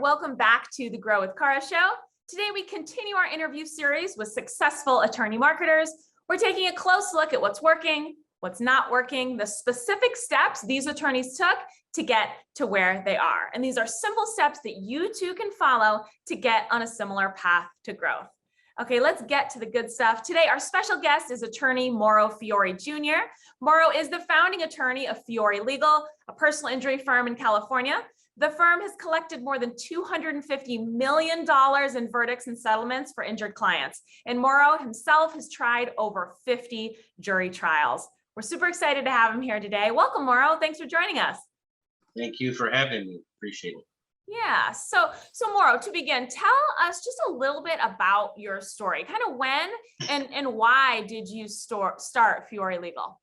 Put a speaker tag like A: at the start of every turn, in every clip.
A: Welcome back to the Grow with Cara show. Today, we continue our interview series with successful attorney marketers. We're taking a close look at what's working, what's not working, the specific steps these attorneys took to get to where they are. And these are simple steps that you too can follow to get on a similar path to growth. Okay, let's get to the good stuff. Today, our special guest is attorney Mauro Fiore Jr. Mauro is the founding attorney of Fiore Legal, a personal injury firm in California. The firm has collected more than $250 million in verdicts and settlements for injured clients. And Mauro himself has tried over 50 jury trials. We're super excited to have him here today. Welcome, Mauro. Thanks for joining us.
B: Thank you for having me. Appreciate it.
A: Yeah. So Mauro, to begin, tell us just a little bit about your story. Kind of when and why did you start Fiore Legal?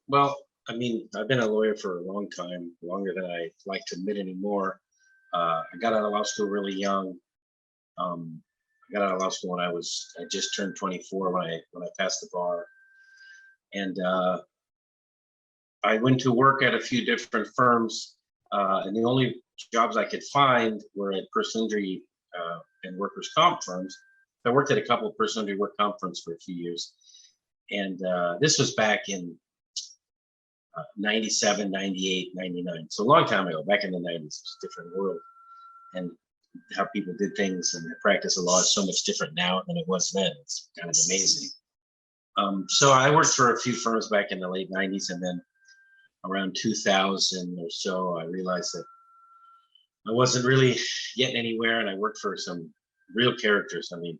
B: Well, I mean, I've been a lawyer for a long time, longer than I like to admit anymore. I got out of law school really young. I got out of law school when I just turned 24 when I passed the bar, and I went to work at a few different firms, and the only jobs I could find were at personal injury and workers' comp firms. I worked at a couple of personal injury work comp firms for a few years, and this was back in 97, 98, 99. So a long time ago, back in the 90s, it was a different world. And how people did things and the practice of law is so much different now than it was then. It's kind of amazing. So I worked for a few firms back in the late 90s, and then around 2000 or so, I realized that I wasn't really getting anywhere, and I worked for some real characters. I mean,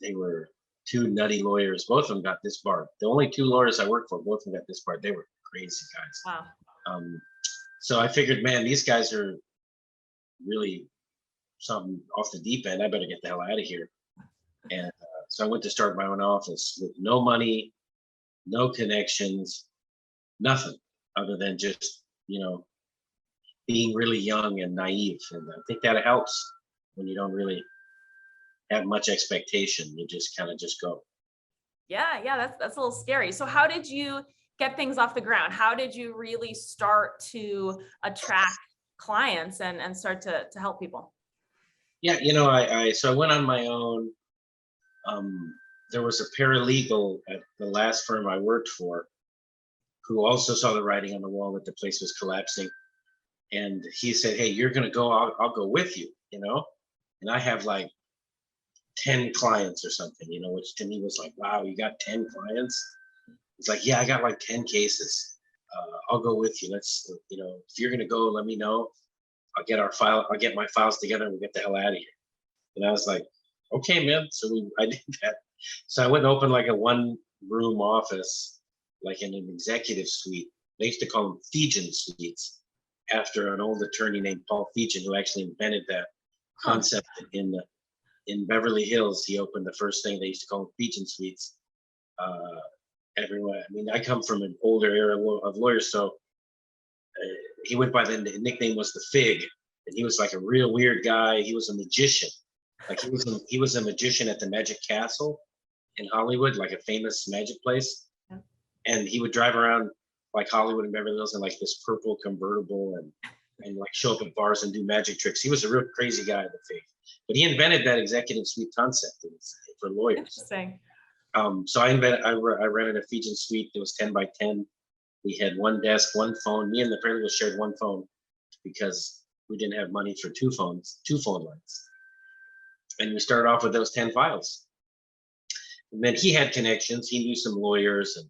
B: they were two nutty lawyers. Both of them got disbarred. The only two lawyers I worked for, both of them got disbarred. They were crazy guys.
A: Wow.
B: So I figured, man, these guys are really something off the deep end. I better get the hell out of here. And so I went to start my own office with no money, no connections, nothing other than just, being really young and naive. And I think that helps when you don't really have much expectation. You just kind of just go.
A: Yeah, that's a little scary. So how did you get things off the ground? How did you really start to attract clients and start to help people?
B: Yeah, so I went on my own. There was a paralegal at the last firm I worked for who also saw the writing on the wall that the place was collapsing. And he said, "Hey, you're going to go, I'll go with you, And I have like 10 clients or something, which to me was like, wow, you got 10 clients? It's like, yeah, I got like 10 cases. I'll go with you. Let's, if you're going to go, let me know. I'll get my files together and we'll get the hell out of here." And I was like, okay, man. So I did that. So I went and opened like a 1-room office, like in an executive suite. They used to call them Fijian suites after an old attorney named Paul Fijian, who actually invented that concept in Beverly Hills. He opened the first thing they used to call them Fijian suites. Everyone, I mean, I come from an older era of lawyers, so he went by the nickname was the Fig, and he was like a real weird guy. He was a magician, like he was a magician at the Magic Castle in Hollywood, like a famous magic place.
A: Yeah.
B: And he would drive around like Hollywood and Beverly Hills in like this purple convertible and like show up at bars and do magic tricks. He was a real crazy guy, the Fig. But he invented that executive suite concept for lawyers.
A: Interesting.
B: So I rented a Fijian suite. It was 10 by 10. We had one desk, one phone. Me and the paralegal shared one phone because we didn't have money for two phone lines. And we started off with those 10 files. And then he had connections. He knew some lawyers and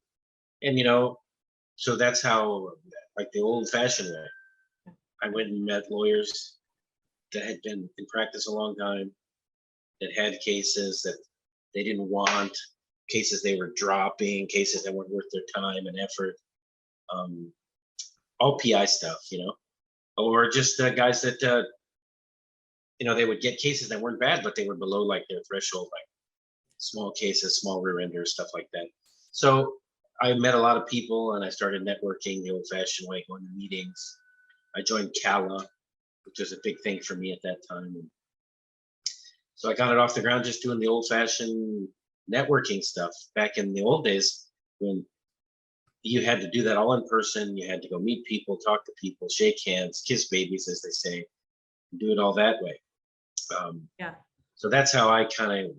B: so that's how, like the old fashioned way. I went and met lawyers that had been in practice a long time, that had cases that they didn't want, cases they were dropping, cases that weren't worth their time and effort. All PI stuff, or just guys that, they would get cases that weren't bad, but they were below like their threshold, like small cases, small rear enders, stuff like that. So I met a lot of people and I started networking the old fashioned way, going to meetings. I joined CALA, which was a big thing for me at that time. And so I got it off the ground just doing the old fashioned networking stuff back in the old days when, you had to do that all in person. You had to go meet people, talk to people, shake hands, kiss babies, as they say, do it all that way.
A: Yeah.
B: So that's how I kind of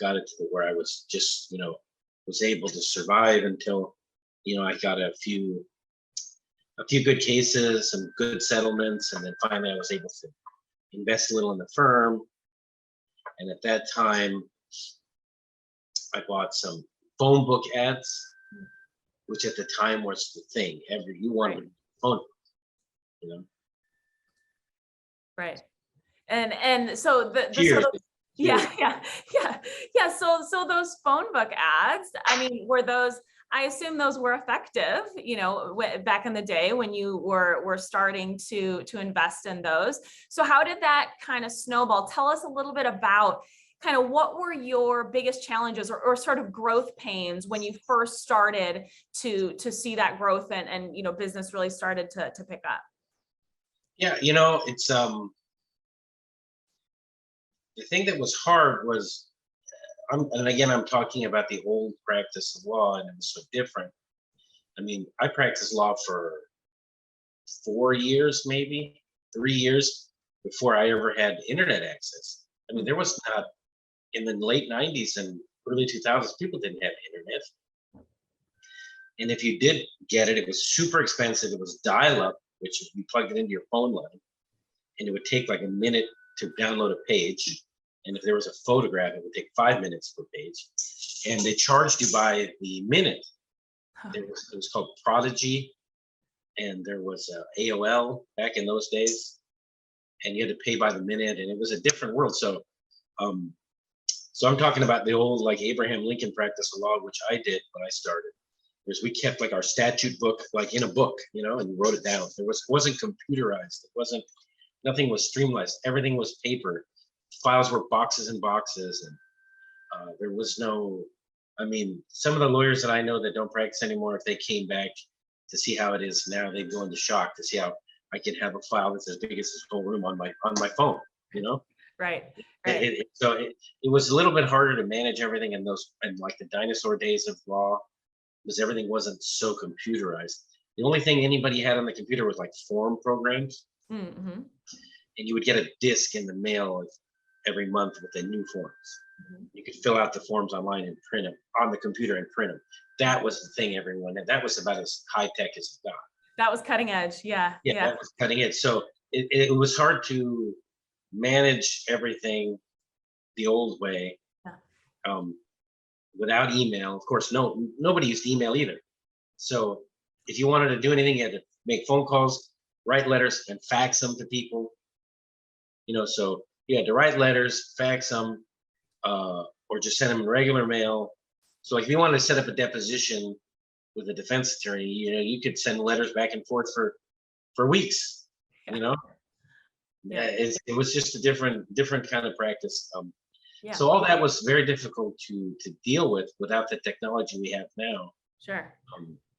B: got it to where I was just, was able to survive until, I got a few good cases, some good settlements, and then finally I was able to invest a little in the firm. And at that time, I bought some phone book ads, which at the time was the thing. You wanted a phone book, you know.
A: Right. And so
B: Cheers.
A: Yeah. So those phone book ads, I mean, I assume those were effective, back in the day when you were starting to invest in those. So how did that kind of snowball? Tell us a little bit about kind of what were your biggest challenges or sort of growth pains when you first started to see that growth and business really started to pick up.
B: Yeah, it's the thing that was hard was, and again, I'm talking about the old practice of law, and it was so different. I mean, I practiced law for 4 years, maybe 3 years before I ever had internet access. I mean, there was not, in the late 90s and early 2000s, people didn't have internet. And if you did get it, it was super expensive. It was dial-up, which you plugged it into your phone line, and it would take like a minute to download a page. And if there was a photograph, it would take 5 minutes per page. And they charged you by the minute. It was called Prodigy, and there was AOL back in those days, and you had to pay by the minute, and it was a different world. So I'm talking about the old like Abraham Lincoln practice of law, which I did when I started. Whereas we kept like our statute book like in a book, and you wrote it down. Wasn't computerized. Nothing was streamlined. Everything was paper. Files were boxes and boxes, and there was no. I mean, some of the lawyers that I know that don't practice anymore, if they came back to see how it is now, they'd go into shock to see how I can have a file that's as big as this whole room on my phone.
A: Right.
B: So it was a little bit harder to manage everything in those, and like the dinosaur days of law, because everything wasn't so computerized. The only thing anybody had on the computer was like form programs.
A: Mm-hmm.
B: And you would get a disc in the mail every month with the new forms. Mm-hmm. You could fill out the forms online and print them on the computer and print them. That was the thing, everyone. That was about as high tech as it got.
A: That was cutting edge. Yeah.
B: That was cutting edge. So it was hard to manage everything the old way. Yeah. Without email. Of course, nobody used email either. So if you wanted to do anything, you had to make phone calls, write letters, and fax them to people. So you had to write letters, fax them, or just send them in regular mail. So like if you wanted to set up a deposition with a defense attorney, you could send letters back and forth for weeks. Yeah. It was just a different kind of practice. So all that was very difficult to deal with without the technology we have now.
A: Sure.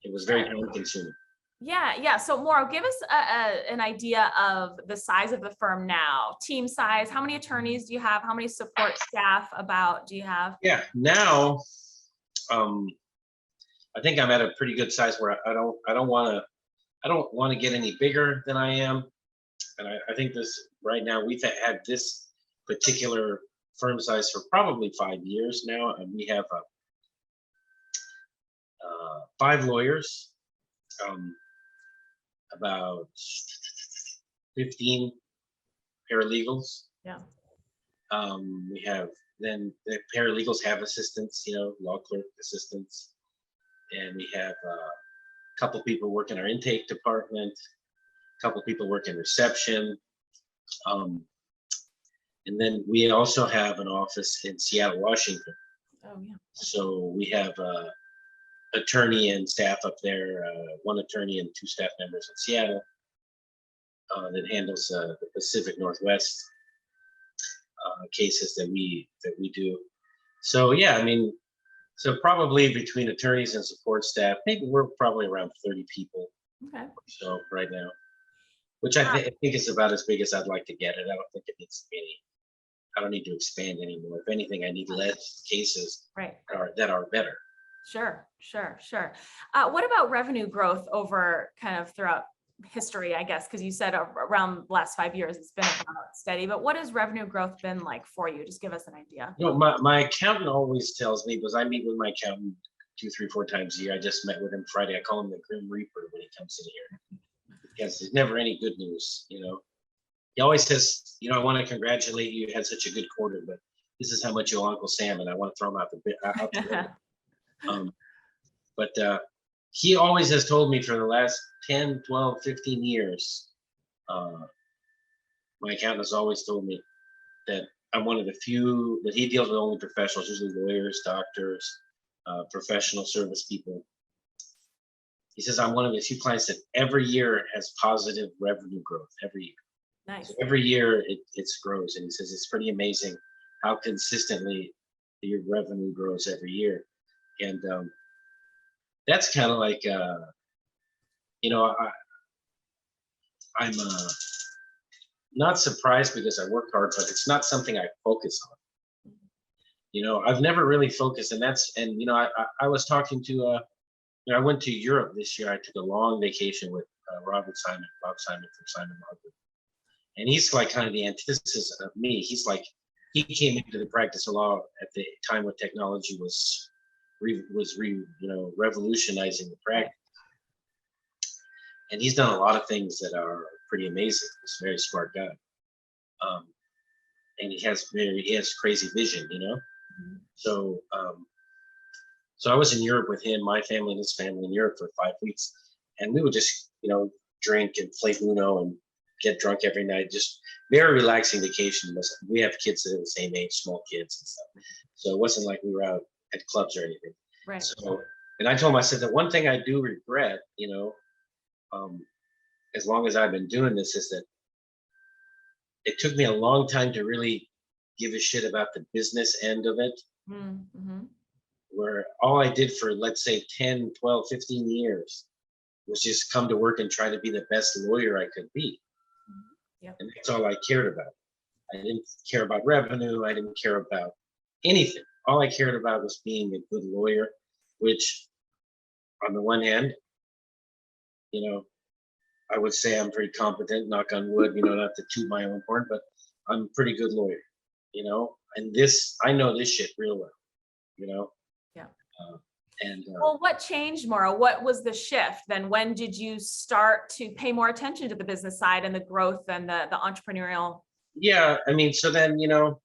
B: It was very time consuming.
A: Yeah. So Mauro, give us an idea of the size of the firm now, team size. How many attorneys do you have? How many support staff do you have?
B: Yeah, now I think I'm at a pretty good size where I don't want to get any bigger than I am. And I think right now we've had this particular firm size for probably 5 years now, and we have 5 lawyers, about 15 paralegals.
A: Yeah.
B: We have, then the paralegals have assistants, law clerk assistants, and we have a couple people work in our intake department, a couple people work in reception. And then we also have an office in Seattle, Washington.
A: Oh, yeah.
B: So we have attorney and staff up there, 1 attorney and 2 staff members in Seattle that handles the Pacific Northwest cases that we do. So yeah, I mean, so probably between attorneys and support staff, maybe we're probably around 30 people.
A: Okay.
B: So right now, which I think is about as big as I'd like to get it. I don't think it needs to be I don't need to expand anymore. If anything, I need less cases that are better.
A: Sure, sure, sure. What about revenue growth over kind of throughout history, I guess, because you said around the last 5 years, it's been about steady, but what has revenue growth been like for you? Just give us an idea.
B: You know, my accountant always tells me, because I meet with my accountant 2, 3, 4 times a year. I just met with him Friday. I call him the Grim Reaper when he comes in here, because there's never any good news. You know, he always says, you know, I want to congratulate you. You had such a good quarter, but this is how much you owe Uncle Sam, and I want to throw him out the window. But he always has told me for the last 10, 12, 15 years, my accountant has always told me that I'm one of the few that he deals with only professionals, usually lawyers, doctors, professional service people. He says I'm one of the few clients that every year has positive revenue growth every year.
A: Nice.
B: So every year it grows, and he says it's pretty amazing how consistently your revenue grows every year, and that's kind of like you know I'm not surprised because I work hard, but it's not something I focus on. You know, I've never really focused, and you know, I was talking to you know, I went to Europe this year. I took a long vacation with Bob Simon from Simon Market, and he's like kind of the antithesis of me. He's like, he came into the practice of law at the time when technology was you know, revolutionizing the practice, and he's done a lot of things that are pretty amazing. He's a very smart guy, and he has crazy vision, you know.
A: Mhm.
B: So so I was in Europe with him, my family and his family in Europe for 5 weeks, and we would just, you know, drink and play Uno and get drunk every night. Just very relaxing vacation. We have kids that are the same age, small kids and stuff. So it wasn't like we were out at clubs or anything.
A: Right.
B: So, and I told him, I said, the one thing I do regret, you know, as long as I've been doing this, is that it took me a long time to really give a shit about the business end of it,
A: Mm-hmm.
B: where all I did for, let's say, 10, 12, 15 years was just come to work and try to be the best lawyer I could be.
A: Yep.
B: And that's all I cared about. I didn't care about revenue. I didn't care about anything. All I cared about was being a good lawyer, which on the one hand, you know, I would say I'm pretty competent, knock on wood, you know, not to toot my own horn, but I'm a pretty good lawyer, you know, and I know this shit real well, you know?
A: Yeah.
B: Well,
A: what changed, Maura? What was the shift? Then when did you start to pay more attention to the business side and the growth and the entrepreneurial?
B: yeah, I mean, so then, you know,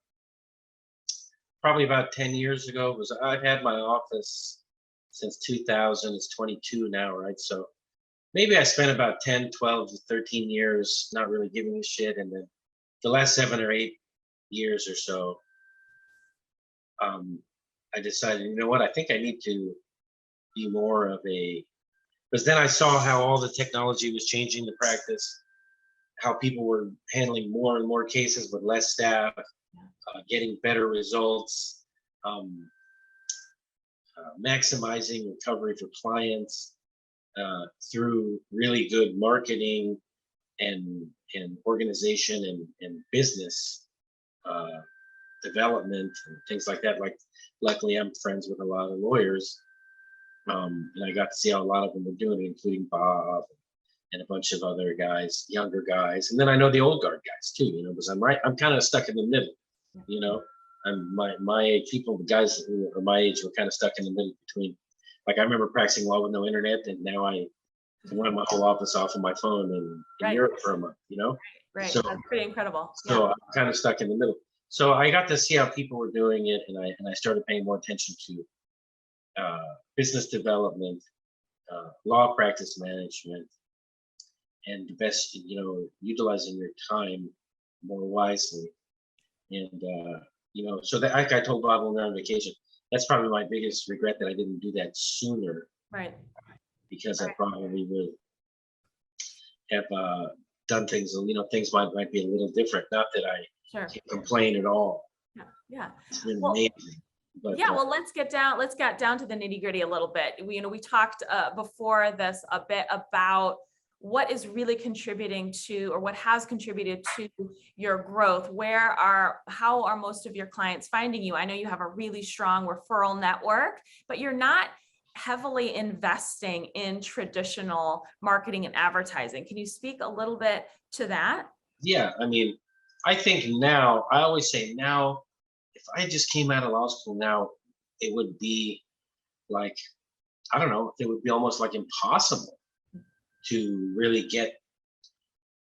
B: probably about 10 years ago I've had my office since 2000. It's 22 now, right? So maybe I spent about 10, 12 to 13 years not really giving a shit. And then the last 7 or 8 years or so, I decided, you know what, I think I need to be more of because then I saw how all the technology was changing the practice, how people were handling more and more cases with less staff, getting better results, maximizing recovery for clients through really good marketing and organization and business development and things like that. Like, luckily, I'm friends with a lot of lawyers, and I got to see how a lot of them were doing it, including Bob and a bunch of other guys, younger guys, and then I know the old guard guys too. You know, because I'm kind of stuck in the middle. You know, I'm my age people, the guys who are my age, were kind of stuck in the middle between. Like, I remember practicing law with no internet, and now I run my whole office off of my phone in Europe for a month. You know,
A: Right.
B: So
A: That's pretty incredible.
B: so I'm kind of stuck in the middle. So I got to see how people were doing it, and I started paying more attention to business development, law practice management, and the best, you know, utilizing your time more wisely. And you know, so that, like I told Bob when we were on vacation, that's probably my biggest regret, that I didn't do that sooner,
A: Right.
B: because I probably would have done things, you know, things might be a little different. Not that I can't complain at all.
A: Yeah.
B: It's been amazing. But,
A: yeah, well, let's get down to the nitty gritty a little bit. We talked before this a bit about what is really contributing to, or what has contributed to, your growth. How are most of your clients finding you? I know you have a really strong referral network, but you're not heavily investing in traditional marketing and advertising. Can you speak a little bit to that?
B: Yeah, I mean, I think now, I always say now, if I just came out of law school now, it would be like, I don't know, it would be almost like impossible to really get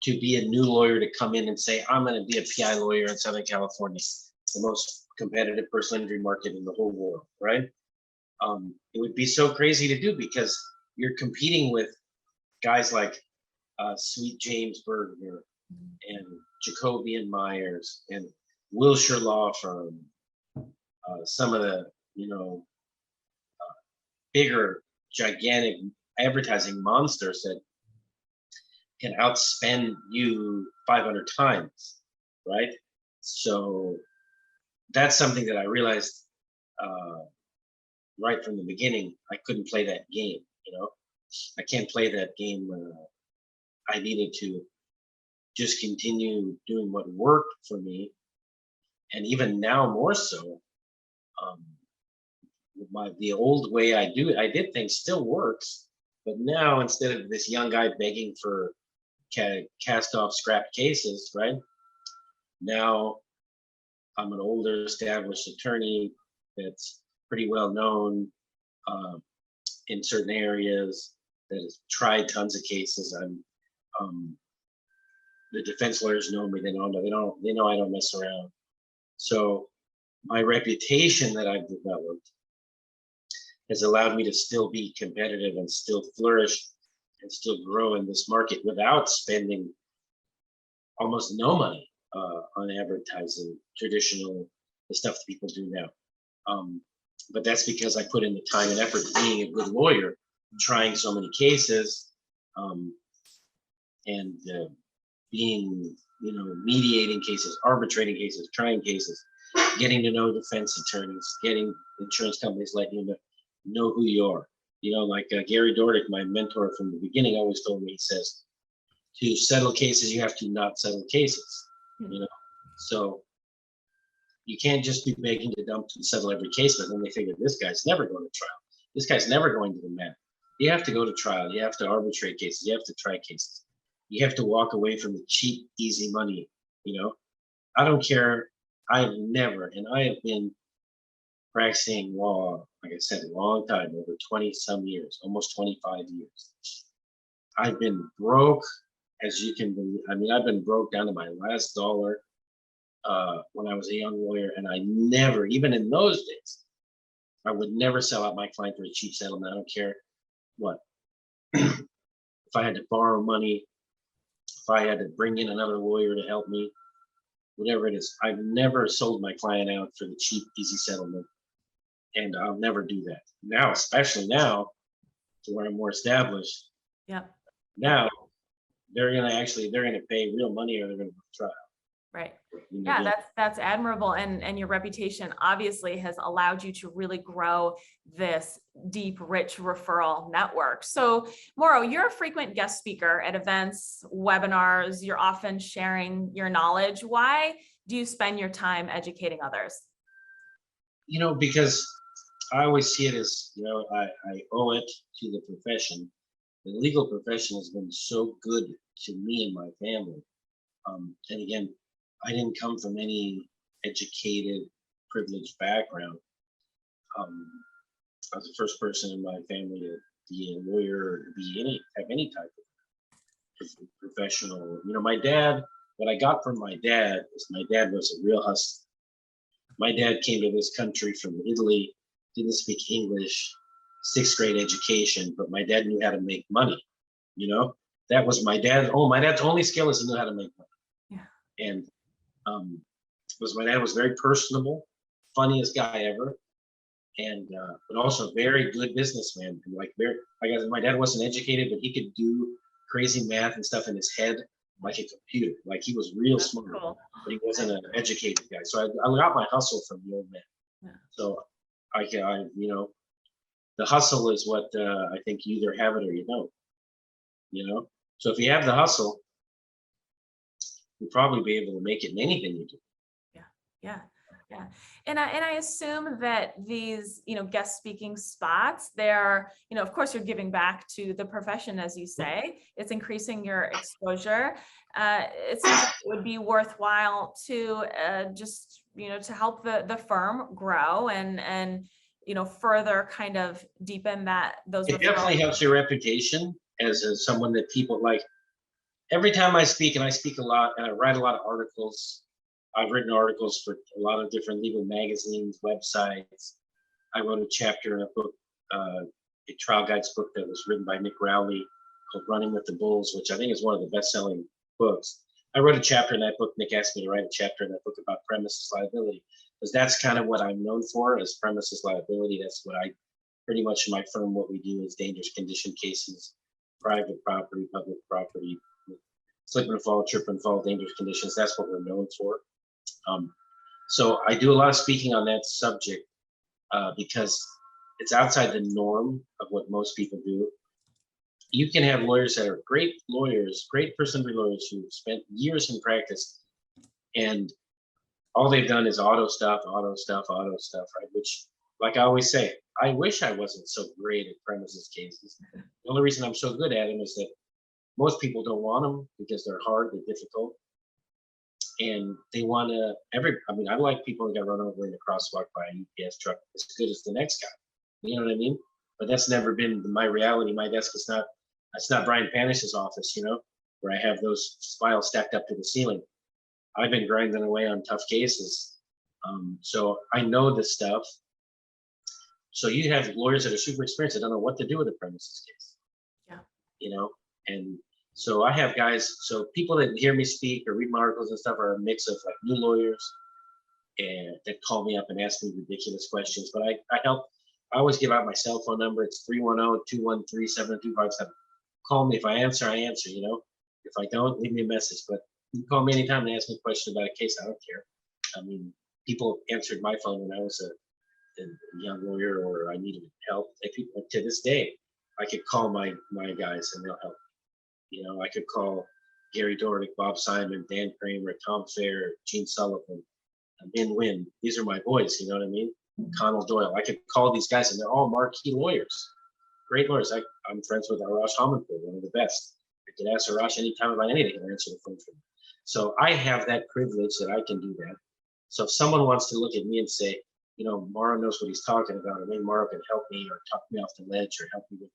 B: to be a new lawyer to come in and say, I'm going to be a PI lawyer in Southern California, the most competitive personal injury market in the whole world, right? It would be so crazy to do because you're competing with guys like Sweet James Berger and Jacoby and Myers and Wilshire Law Firm, some of the, bigger, gigantic advertising monsters that can outspend you 500 times, right? So that's something that I realized right from the beginning. I couldn't play that game, I can't play that game. I needed to just continue doing what worked for me, and even now more so. The old way I did things still works, but now instead of this young guy begging for cast off scrap cases, right? Now I'm an older established attorney that's pretty well known in certain areas, that has tried tons of cases. The defense lawyers know me. They know I don't mess around. So my reputation that I've developed has allowed me to still be competitive and still flourish and still grow in this market without spending almost no money on advertising, the stuff that people do now. But that's because I put in the time and effort being a good lawyer, trying so many cases, and being, mediating cases, arbitrating cases, trying cases, getting to know defense attorneys, getting insurance companies letting you know who you are. Like Gary Dordick, my mentor from the beginning, always told me, he says, to settle cases, you have to not settle cases, So you can't just be begging to dump and settle every case, but then they figure this guy's never going to trial. This guy's never going to the mat. You have to go to trial. You have to arbitrate cases. You have to try cases. You have to walk away from the cheap, easy money. I don't care. I have been practicing law, like I said, a long time, over 20 some years, almost 25 years. I've been broke, as you can believe. I mean, I've been broke down to my last dollar when I was a young lawyer, and I never, even in those days, I would never sell out my client for a cheap settlement. I don't care what. If I had to borrow money, if I had to bring in another lawyer to help me, whatever it is, I've never sold my client out for the cheap, easy settlement. And I'll never do that. Now, especially now, to where I'm more established.
A: Yeah.
B: Now, they're gonna pay real money, or they're gonna go to trial.
A: Right. Yeah, that's admirable. And your reputation obviously has allowed you to really grow this deep, rich referral network. So Mauro, you're a frequent guest speaker at events, webinars, you're often sharing your knowledge. Why do you spend your time educating others?
B: Because I always see it as, I owe it to the profession. The legal profession has been so good to me and my family. And again, I didn't come from any educated, privileged background. I was the first person in my family to be a lawyer or to have any type of professional. My dad, what I got from my dad is my dad was a real hustler. My dad came to this country from Italy, didn't speak English, 6th grade education, but my dad knew how to make money. That was my dad. Oh, my dad's only skill is he knew how to make money. Yeah. And my dad was very personable, funniest guy ever, and but also very good businessman. And my dad wasn't educated, but he could do crazy math and stuff in his head like a computer. Like he was real smart, cool. But he wasn't an educated guy. So I got my hustle from the old man. Yeah. So I the hustle is what I think you either have it or you don't. So if you have the hustle, you'll probably be able to make it in anything you do.
A: Yeah. Yeah. And I assume that these, guest speaking spots, they're, of course you're giving back to the profession, as you say, it's increasing your exposure. It seems like it would be worthwhile to just, to help the firm grow and, further kind of deepen those
B: It
A: referrals.
B: definitely helps your reputation as someone that people like. Every time I speak, and I speak a lot, and I write a lot of articles. I've written articles for a lot of different legal magazines, websites. I wrote a chapter in a book, a trial guides book that was written by Nick Rowley called Running with the Bulls, which I think is one of the best-selling books. I wrote a chapter in that book. Nick asked me to write a chapter in that book about premises liability, because that's kind of what I'm known for, as premises liability. That's what I pretty much in my firm, what we do is dangerous condition cases, private property, public property, slip and fall, trip and fall, dangerous conditions. That's what we're known for. So I do a lot of speaking on that subject because it's outside the norm of what most people do. You can have lawyers that are great lawyers, great personal injury lawyers who spent years in practice, and all they've done is auto stuff, right? Which, like I always say, I wish I wasn't so great at premises cases. The only reason I'm so good at them is that most people don't want them because they're hard, they're difficult, and they want to. I like people who got run over in the crosswalk by a UPS truck as good as the next guy. You know what I mean? But that's never been my reality. My desk is not. That's not Brian Panish's office, where I have those files stacked up to the ceiling. I've been grinding away on tough cases, so I know this stuff. So you have lawyers that are super experienced that don't know what to do with a premises case. Yeah. And so I have guys, so people that hear me speak or read my articles and stuff are a mix of like new lawyers and that call me up and ask me ridiculous questions. But I help, I always give out my cell phone number. It's 310-213-7257. Call me. If I answer, I answer, If I don't, leave me a message. But you call me anytime and ask me a question about a case, I don't care. I mean, people answered my phone when I was a young lawyer or I needed help. People, to this day, I could call my guys and they'll help. I could call Gary Dornick, Bob Simon, Dan Kramer, Tom Fair, Gene Sullivan, Ben Wynn. These are my boys, you know what I mean? Connell Doyle. I could call these guys and they're all marquee lawyers, great lawyers. I'm friends with Arash Hamanpour, one of the best. I can ask Arash anytime about anything and answer the phone for me. So I have that privilege that I can do that. So if someone wants to look at me and say, Mauro knows what he's talking about, or maybe Mauro can help me or talk me off the ledge or help me with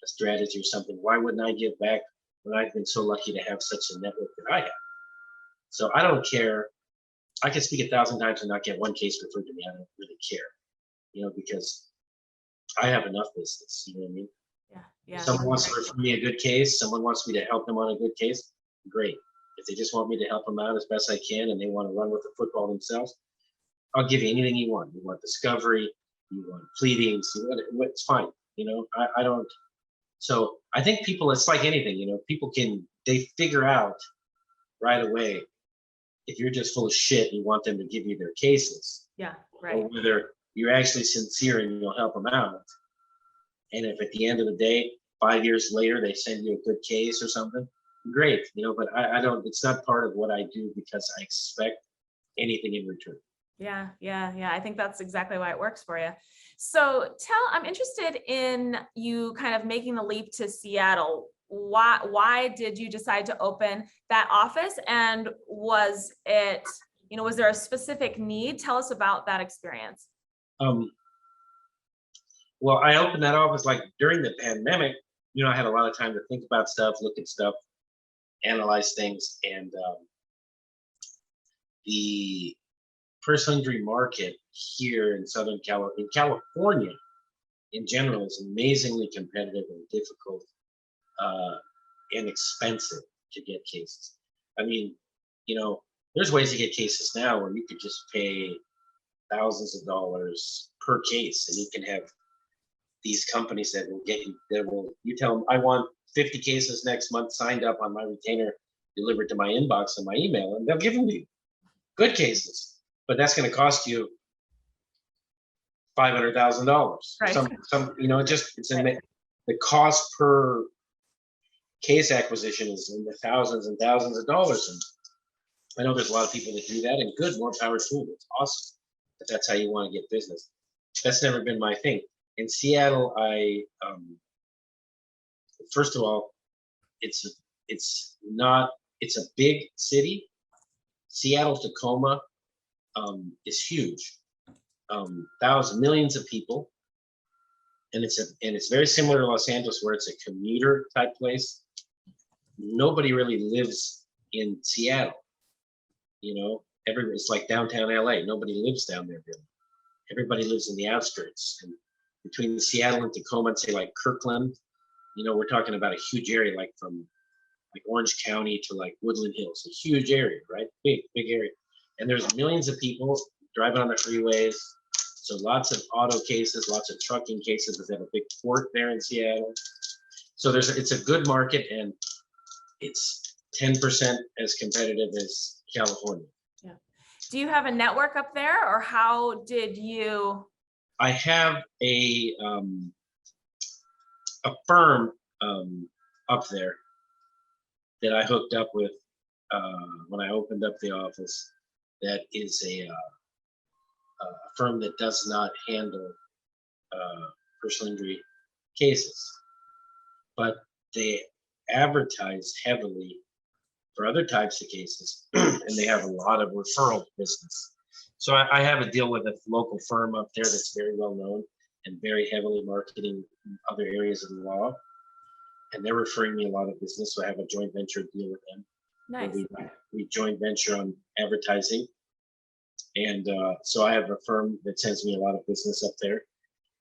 B: a strategy or something, why wouldn't I give back when I've been so lucky to have such a network that I have? So I don't care. I can speak 1,000 times and not get one case referred to me. I don't really care, because I have enough business. You know what I mean?
A: Yeah.
B: If someone wants to refer me a good case, someone wants me to help them on a good case, great. If they just want me to help them out as best I can and they want to run with the football themselves, I'll give you anything you want. You want discovery, you want pleadings, it's fine. I don't. So I think people, it's like anything, people they figure out right away if you're just full of shit and you want them to give you their cases.
A: Yeah, right.
B: Or whether you're actually sincere and you'll help them out. And if at the end of the day, 5 years later, they send you a good case or something, great, but I don't, it's not part of what I do because I expect anything in return.
A: Yeah. I think that's exactly why it works for you. So I'm interested in you kind of making the leap to Seattle. Why did you decide to open that office? And was it, was there a specific need? Tell us about that experience.
B: Well, I opened that office like during the pandemic. I had a lot of time to think about stuff, look at stuff, analyze things, and the personal injury market here in Southern California in general is amazingly competitive and difficult and expensive to get cases. I mean, there's ways to get cases now where you could just pay thousands of dollars per case and you can have these companies that will get you, you tell them, I want 50 cases next month signed up on my retainer, delivered to my inbox and my email, and they'll give them to you. Good cases. But that's going to cost you $500,000.
A: Right.
B: The cost per case acquisition is in the thousands and thousands of dollars. And I know there's a lot of people that do that, and good, more power to them. It's awesome. that that's how you want to get business. That's never been my thing. In Seattle, first of all, it's not, it's a big city. Seattle, Tacoma is huge. Thousands, millions of people. And it's very similar to Los Angeles, where it's a commuter type place. Nobody really lives in Seattle. It's like downtown LA. Nobody lives down there really. Everybody lives in the outskirts. And between Seattle and Tacoma, and say like Kirkland, we're talking about a huge area, like from like Orange County to like Woodland Hills, a huge area, right? Big area. And there's millions of people driving on the freeways. So lots of auto cases, lots of trucking cases, because they have a big port there in Seattle. So it's a good market, and it's 10% as competitive as California.
A: Yeah. Do you have a network up there, or how did you?
B: I have a firm up there that I hooked up with when I opened up the office. That is a firm that does not handle personal injury cases, but they advertise heavily for other types of cases, and they have a lot of referral business. So I have a deal with a local firm up there that's very well known and very heavily marketing other areas of the law, and they're referring me a lot of business. So I have a joint venture deal with them.
A: Nice.
B: We joint venture on advertising. And so I have a firm that sends me a lot of business up there.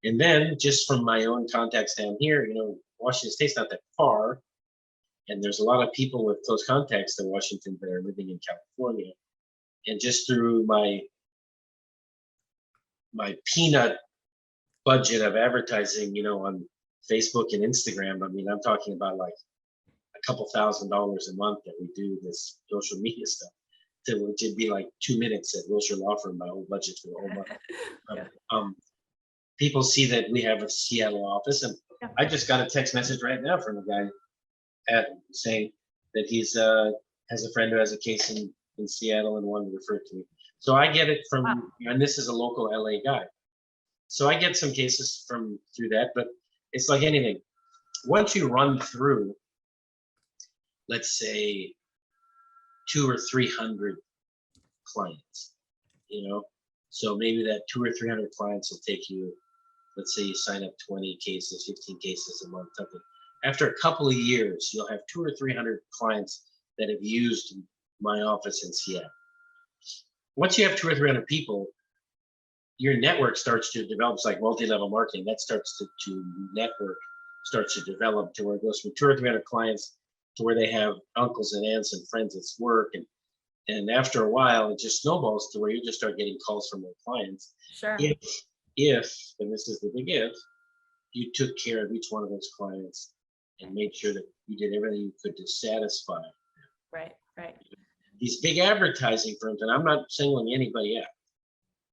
B: And then just from my own contacts down here, Washington State's not that far. And there's a lot of people with close contacts to Washington that are living in California. And just through my peanut budget of advertising, on Facebook and Instagram, I'm talking about like a couple $1,000s a month that we do this social media stuff. Which would be like 2 minutes at Wilshire Law Firm, my whole budget for the whole month. People see that we have a Seattle office, and I just got a text message right now from a guy saying that he's has a friend who has a case in Seattle and wanted to refer it to me. So I get it from, and this is a local LA guy. So I get some cases through that, but it's like anything. Once you run through, let's say, 200 or 300 clients, so maybe that 200 or 300 clients will take you, let's say you sign up 20 cases, 15 cases a month, something. After a couple of years, you'll have 200 or 300 clients that have used my office in Seattle. Once you have 200 or 300 people, your network starts to develop. It's like multi-level marketing. That starts to network, starts to develop to where it goes from 200 or 300 clients to where they have uncles and aunts and friends at work, and after a while it just snowballs to where you just start getting calls from their clients.
A: Sure.
B: If and this is the big if, you took care of each one of those clients and made sure that you did everything you could to satisfy them.
A: Right.
B: These big advertising firms, and I'm not singling anybody out,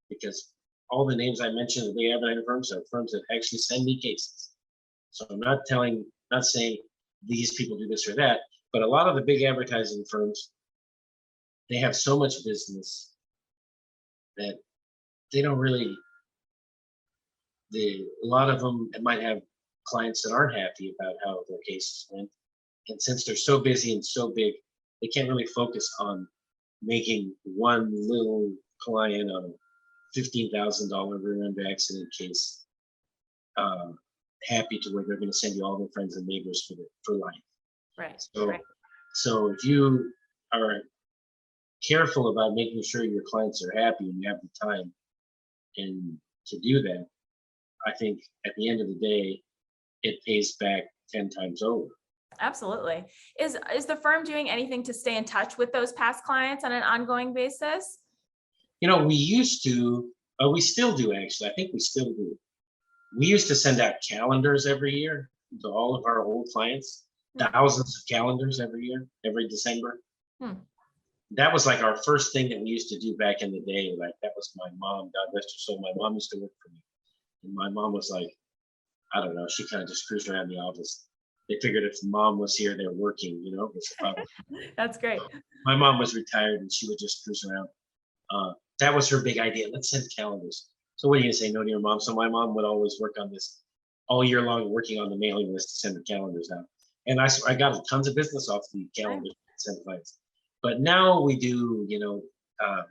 B: because all the names I mentioned, the big advertising firms, are firms that actually send me cases. So I'm not saying these people do this or that, but a lot of the big advertising firms, they have so much business that they don't really, a lot of them might have clients that aren't happy about how their cases went. And since they're so busy and so big, they can't really focus on making one little client on a $15,000 rear end accident case happy to where they're going to send you all their friends and neighbors for life.
A: Right.
B: So if you are careful about making sure your clients are happy and you have the time and to do that, I think at the end of the day, it pays back 10 times over.
A: Absolutely. Is the firm doing anything to stay in touch with those past clients on an ongoing basis?
B: We used to, we still do actually. I think we still do. We used to send out calendars every year to all of our old clients, thousands of calendars every year, every December. That was like our first thing that we used to do back in the day. Like that was my mom, God rest her soul. My mom used to work for me. And my mom was like, I don't know, she kind of just cruised around the office. They figured if mom was here, they're working,
A: That's great.
B: My mom was retired and she would just cruise around. that was her big idea. Let's send calendars. So what are you gonna say no to your mom? So my mom would always work on this all year long, working on the mailing list to send the calendars out. And I got tons of business off the calendars, sent clients. But now we do,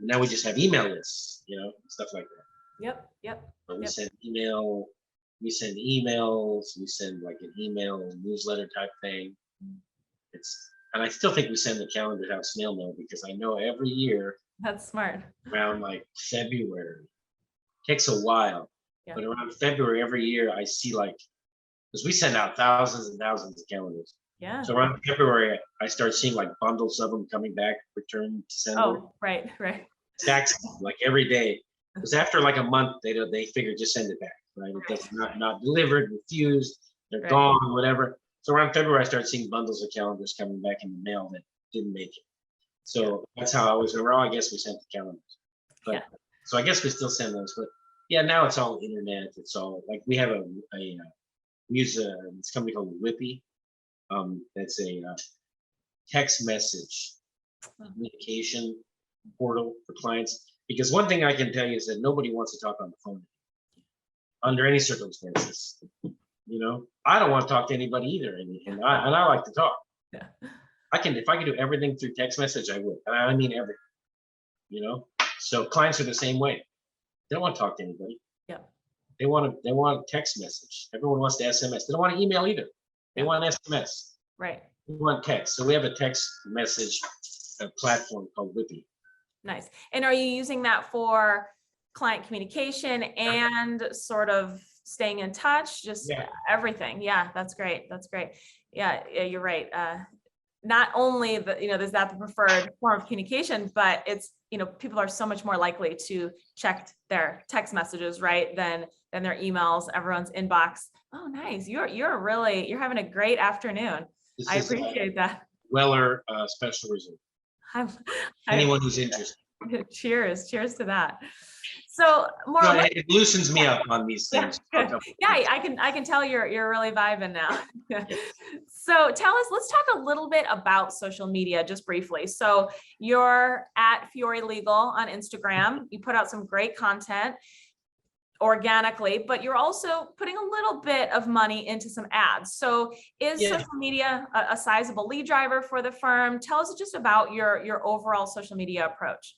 B: now we just have email lists, stuff like that.
A: Yep.
B: But we
A: Yep.
B: send emails, we send like an email newsletter type thing. And I still think we send the calendar out snail mail because I know every year
A: That's smart.
B: around like February, takes a while,
A: Yeah.
B: but around February every year I see because we send out thousands and thousands of calendars.
A: Yeah.
B: So around February, I start seeing like bundles of them coming back, returned to sender.
A: Oh, right.
B: Stacks like every day. Because after like a month, they figure just send it back, right? It does not delivered, refused, they're
A: Right.
B: gone, whatever. So around February, I start seeing bundles of calendars coming back in the mail that didn't make it. So that's how I always go, I guess we sent the calendars. But so I guess we still send those, but yeah, now it's all internet. It's all like we have we use this company called Whippy. That's a text message communication portal for clients. Because one thing I can tell you is that nobody wants to talk on the phone under any circumstances. I don't want to talk to anybody either, and I like to talk.
A: Yeah.
B: If I could do everything through text message, I would. And I mean everything. So clients are the same way. They don't want to talk to anybody.
A: Yeah.
B: They want a text message. Everyone wants to SMS. They don't want to email either. They want SMS.
A: Right.
B: We want text. So we have a text message platform called Whippy.
A: Nice. And are you using that for client communication and sort of staying in touch? Just everything. Yeah, that's great. Yeah, you're right. Not only is that the preferred form of communication, but it's, people are so much more likely to check their text messages, right, than their emails, everyone's inbox. Oh, nice. You're having a great afternoon. I appreciate that.
B: Weller Special Reserve. Anyone who's interested.
A: Cheers to that. So
B: it loosens me up on these things.
A: I can tell you're really vibing now. So let's talk a little bit about social media just briefly. So you're at Fiore Legal on Instagram. You put out some great content organically, but you're also putting a little bit of money into some ads. So is social media a sizable lead driver for the firm? Tell us just about your overall social media approach.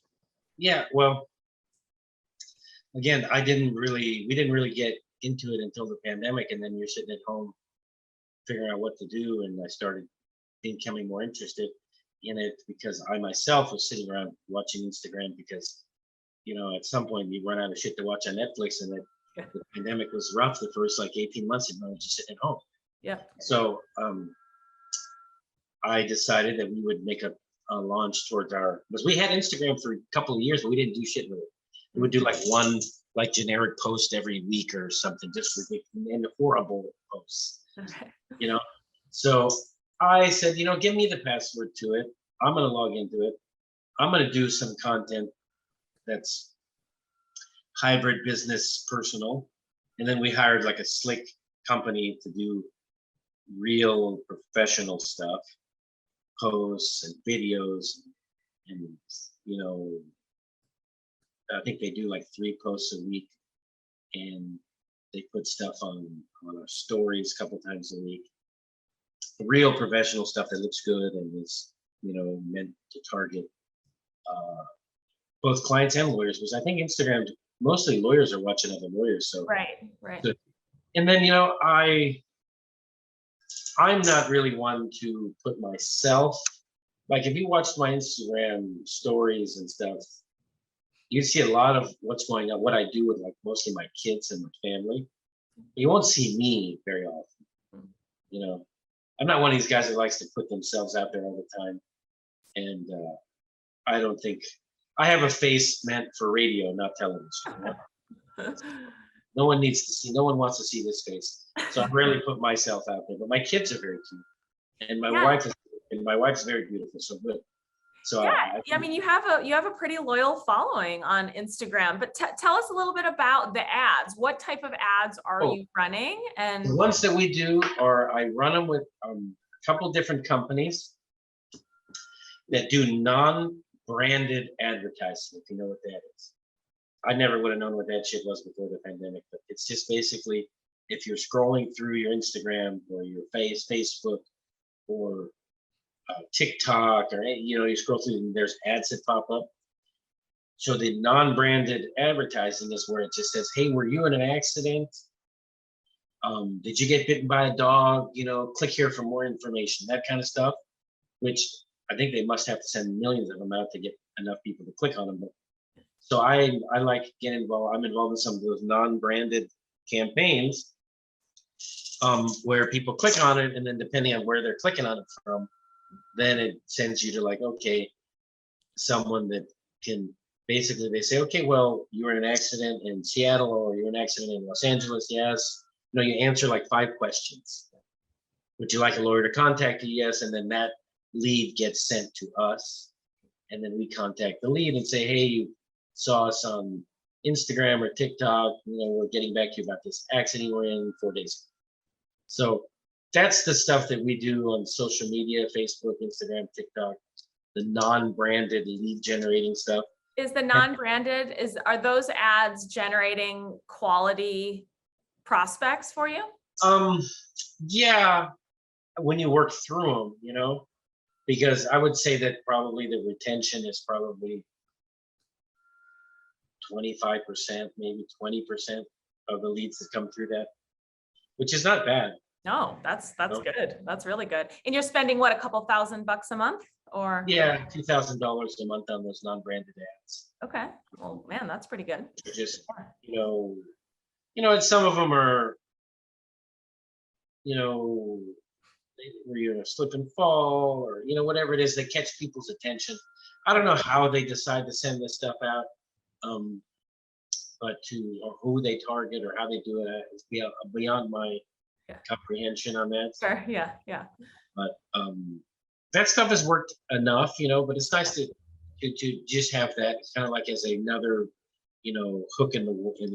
B: Yeah, well, again, we didn't really get into it until the pandemic, and then you're sitting at home figuring out what to do, and I started becoming more interested in it because I myself was sitting around watching Instagram because, at some point you run out of shit to watch on Netflix, and the pandemic was rough the first 18 months, and I was just sitting at home.
A: Yeah.
B: So I decided that we would make a launch towards because we had Instagram for a couple of years, but we didn't do shit with it. We would do one generic post every week or something, just ridiculous and horrible posts.
A: Okay.
B: So I said, give me the password to it. I'm going to log into it. I'm going to do some content that's hybrid business personal. And then we hired a slick company to do real professional stuff, posts and videos, and I think they do 3 posts a week, and they put stuff on our stories a couple times a week. Real professional stuff that looks good and is meant to target both clients and lawyers, because I think Instagram, mostly lawyers are watching other lawyers. So
A: right.
B: Good. And then I'm not really one to put myself, if you watched my Instagram stories and stuff, you see a lot of what's going on, what I do with mostly my kids and my family. You won't see me very often. I'm not one of these guys that likes to put themselves out there all the time. And I don't think I have a face meant for radio, not television. No one wants to see this face. So I rarely put myself out there, but my kids are very cute. And my wife's very beautiful. So good. So
A: I mean, you have a pretty loyal following on Instagram, but tell us a little bit about the ads. What type of ads are you running? And
B: the ones that we do I run them with a couple different companies that do non-branded advertising, if you know what that is. I never would have known what that shit was before the pandemic, but it's just basically if you're scrolling through your Instagram or your Facebook or TikTok or you scroll through and there's ads that pop up. So the non-branded advertising is where it just says, "Hey, were you in an accident? Did you get bitten by a dog? Click here for more information." That kind of stuff, which I think they must have to send millions of them out to get enough people to click on them. But so I like get involved. I'm involved in some of those non-branded campaigns where people click on it, and then depending on where they're clicking on it from, then it sends you to like, okay, someone that can basically they say, okay, well, you were in an accident in Seattle or you're in an accident in Los Angeles. Yes. You answer like 5 questions. Would you like a lawyer to contact you? Yes. And then that lead gets sent to us. And then we contact the lead and say, hey, you saw us on Instagram or TikTok. We're getting back to you about this accident we're in 4 days. So that's the stuff that we do on social media, Facebook, Instagram, TikTok, the non-branded lead generating stuff.
A: Is the non-branded, are those ads generating quality prospects for you?
B: Yeah, when you work through them, because I would say that probably the retention is probably 25%, maybe 20% of the leads that come through that, which is not bad.
A: No, that's good. That's really good. And you're spending what, a couple $1,000 a month or?
B: Yeah, $2,000 a month on those non-branded ads.
A: Okay. Well, man, that's pretty good.
B: Just, and some of them are, where you're gonna slip and fall or, whatever it is that catch people's attention. I don't know how they decide to send this stuff out, but or who they target or how they do it is beyond my comprehension on that.
A: Sure. Yeah.
B: But that stuff has worked enough, but it's nice to just have that kind of like as another, hook in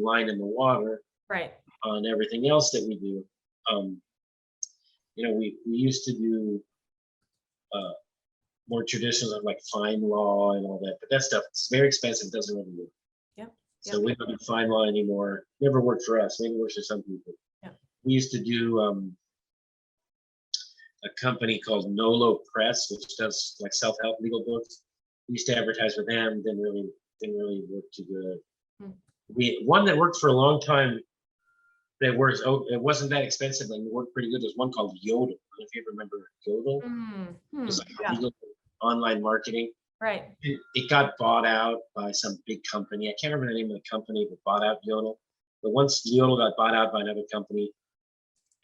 B: line in the water,
A: right,
B: on everything else that we do. We used to do more traditional like fine law and all that, but that stuff is very expensive, doesn't really work. So we don't do fine law anymore. Never worked for us. Maybe it works for some people. We used to do a company called Nolo Press, which does like self-help legal books. We used to advertise with them. Didn't really work too good. One that worked for a long time that works. Oh, it wasn't that expensive and it worked pretty good. There's one called Yodel. I don't know if you ever remember Yodel. It was like legal online marketing.
A: Right.
B: It got bought out by some big company. I can't remember the name of the company that bought out Yodel. But once Yodel got bought out by another company,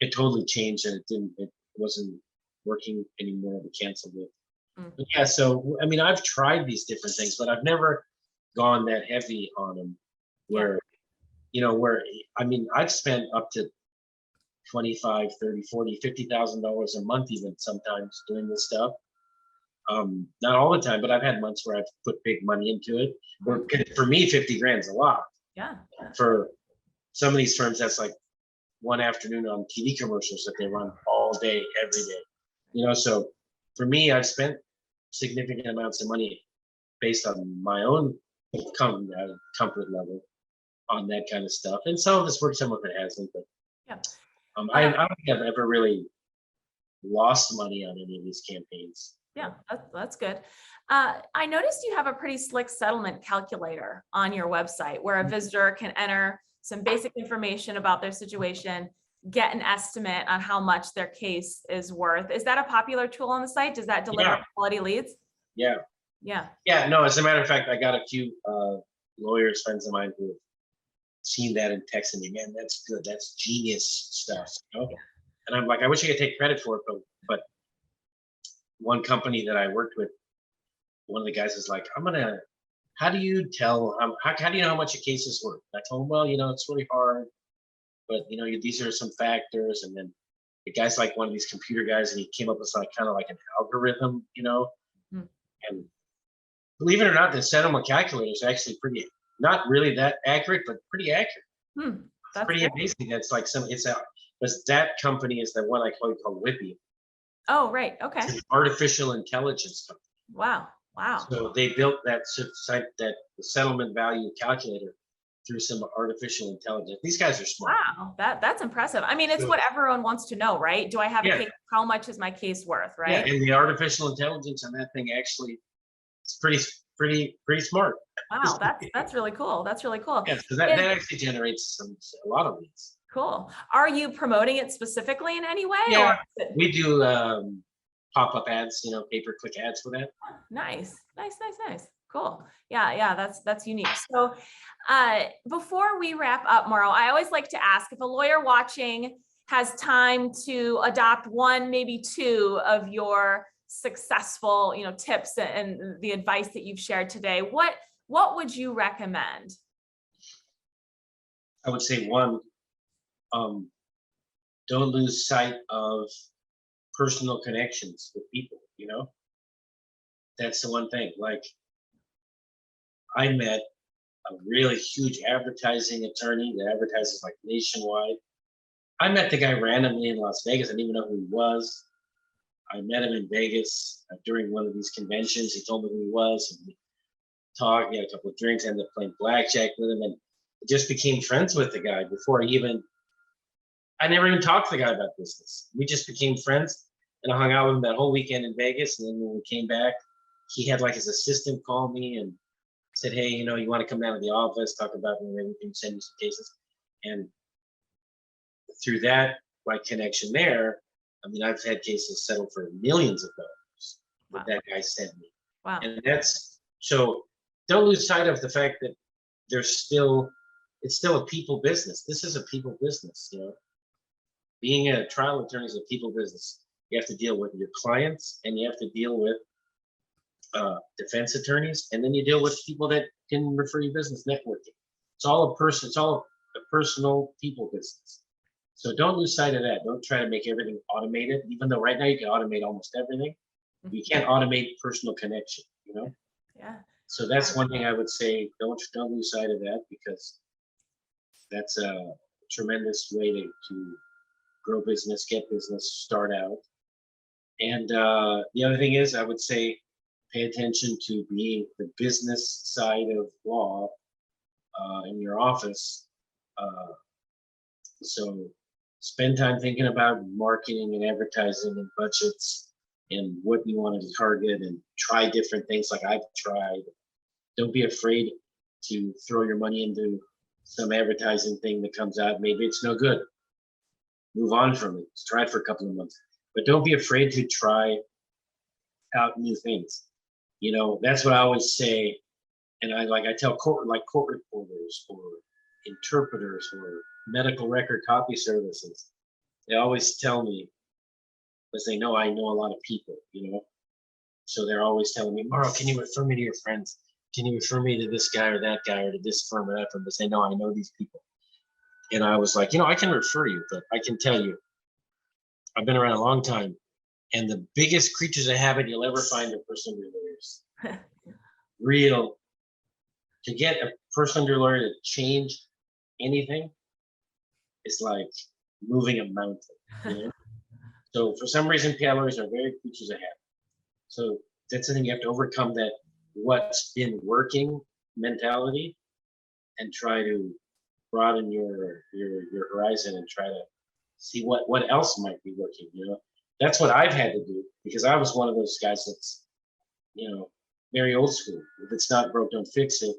B: it totally changed and it wasn't working anymore. We canceled it. But yeah, so I mean, I've tried these different things, but I've never gone that heavy on them where, I mean, I've spent up to $25, $30, $40, $50,000 a month even sometimes doing this stuff. Not all the time, but I've had months where I've put big money into it. For me, 50 grand is a lot.
A: Yeah.
B: For some of these firms, that's like one afternoon on TV commercials that they run all day, every day. So for me, I've spent significant amounts of money based on my own comfort level on that kind of stuff. And some of it's worked, some of it hasn't. But I don't think I've ever really lost money on any of these campaigns.
A: Yeah, that's good. I noticed you have a pretty slick settlement calculator on your website where a visitor can enter some basic information about their situation, get an estimate on how much their case is worth. Is that a popular tool on the site? Does that deliver quality leads? Yeah. No, as a matter of fact, I got a few lawyers, friends of mine who have seen that and texted me, man, that's good. That's genius stuff. And I'm like, I wish I could take credit for it, but one company that I worked with, one of the guys is like, how do you tell, how do you know how much a case is worth? I told him, well, it's really hard, but these are some factors. And then the guy's like one of these computer guys, and he came up with kind of like an algorithm, and believe it or not, the settlement calculator is actually not really that accurate, but pretty accurate. That's pretty amazing. That's like that company is the one I called Whippy. Oh, right. Okay.
B: It's an artificial intelligence company.
A: Wow.
B: So they built that site, that the settlement value calculator through some artificial intelligence. These guys are smart.
A: Wow, that's impressive. I mean, it's what everyone wants to know, right? Do I have a case? How much is my case worth, right?
B: Yeah, and the artificial intelligence on that thing actually, it's pretty smart.
A: Wow, that's really cool. That's really cool.
B: Yeah, so that actually generates a lot of leads.
A: Cool. Are you promoting it specifically in any way?
B: Yeah,
A: or
B: we do pop-up ads, pay-per-click ads for that.
A: Nice. Cool. Yeah, that's unique. So before we wrap up, Mauro, I always like to ask if a lawyer watching has time to adopt one, maybe two of your successful, tips and the advice that you've shared today, what would you recommend?
B: I would say one, don't lose sight of personal connections with people, That's the one thing. Like, I met a really huge advertising attorney that advertises like nationwide. I met the guy randomly in Las Vegas. I didn't even know who he was. I met him in Vegas during one of these conventions. He told me who he was, and we talked. He had a couple of drinks. I ended up playing blackjack with him, and just became friends with the guy before I never even talked to the guy about business. We just became friends, and I hung out with him that whole weekend in Vegas. And then when we came back, he had like his assistant call me and said, "Hey, you want to come down to the office, talk about maybe we can send you some cases." And through that, like connection there, I mean, I've had cases settled for millions of dollars that that guy sent me.
A: Wow.
B: And so don't lose sight of the fact that it's still a people business. This is a people business, Being a trial attorney is a people business. You have to deal with your clients, and you have to deal with defense attorneys, and then you deal with people that can refer you business, networking. It's all a personal people business. So don't lose sight of that. Don't try to make everything automated, even though right now you can automate almost everything. You can't automate personal connection,
A: Yeah.
B: So that's one thing I would say. Don't lose sight of that, because that's a tremendous way to grow business, get business, start out. And the other thing is, I would say, pay attention to being the business side of law in your office. So spend time thinking about marketing and advertising and budgets and what you want to target, and try different things like I've tried. Don't be afraid to throw your money into some advertising thing that comes out. Maybe it's no good. Move on from it. Try it for a couple of months. But don't be afraid to try out new things. That's what I always say. And I tell court reporters or interpreters or medical record copy services, they always tell me, because they know I know a lot of people, So they're always telling me, "Mauro, can you refer me to your friends? Can you refer me to this guy or that guy or to this firm or that firm?" Because they know I know these people. And I was like, I can refer you, but I can tell you, I've been around a long time, and the biggest creatures of habit you'll ever find are personal lawyers. To get a personal lawyer to change anything is like moving a mountain. So for some reason, PI lawyers are very creatures of habit. So that's the thing, you have to overcome that what's been working mentality and try to broaden your horizon and try to see what else might be working. That's what I've had to do, because I was one of those guys that's very old school. If it's not broke, don't fix it.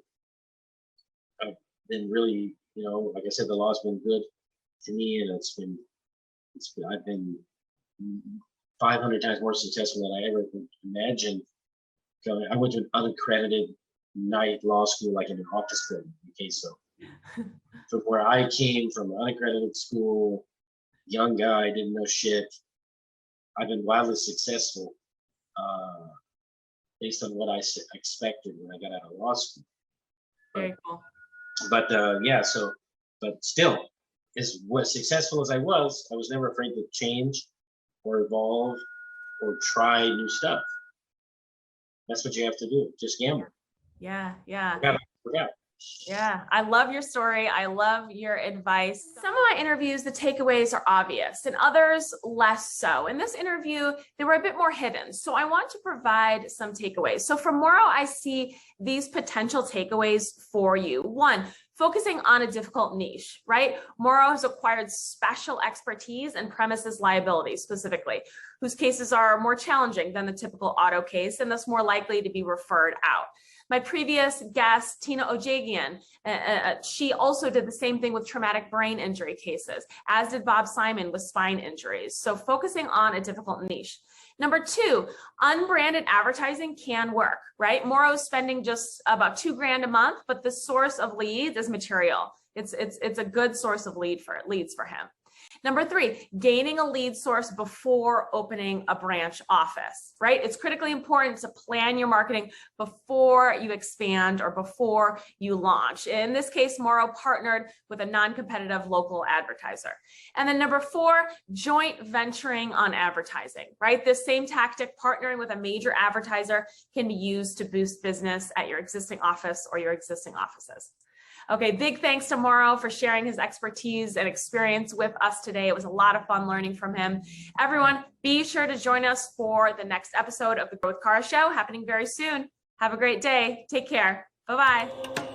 B: I've been really, like I said, the law's been good to me, and I've been 500 times more successful than I ever imagined. I went to an unaccredited night law school, like in an office building. Okay, so from where I came from, an unaccredited school, young guy, didn't know shit. I've been wildly successful based on what I expected when I got out of law school.
A: Very cool.
B: But but still, as successful as I was never afraid to change or evolve or try new stuff. That's what you have to do. Just gamble.
A: Yeah.
B: Yeah.
A: I love your story. I love your advice. Some of my interviews, the takeaways are obvious, and others less so. In this interview, they were a bit more hidden. So I want to provide some takeaways. So from Mauro, I see these potential takeaways for you. One, focusing on a difficult niche, right? Mauro has acquired special expertise in premises liability specifically, whose cases are more challenging than the typical auto case and thus more likely to be referred out. My previous guest, Tina Ojagian, she also did the same thing with traumatic brain injury cases, as did Bob Simon with spine injuries. So focusing on a difficult niche. Number two, unbranded advertising can work, right? Mauro's spending just about $2,000 a month, but the source of leads is material. It's a good source of leads for him. Number three, gaining a lead source before opening a branch office, right? It's critically important to plan your marketing before you expand or before you launch. In this case, Mauro partnered with a non-competitive local advertiser. And then number four, joint venturing on advertising, right? This same tactic, partnering with a major advertiser, can be used to boost business at your existing office or your existing offices. Okay, big thanks to Mauro for sharing his expertise and experience with us today. It was a lot of fun learning from him. Everyone, be sure to join us for the next episode of the Grow with Kara Show happening very soon. Have a great day. Take care. Bye-bye.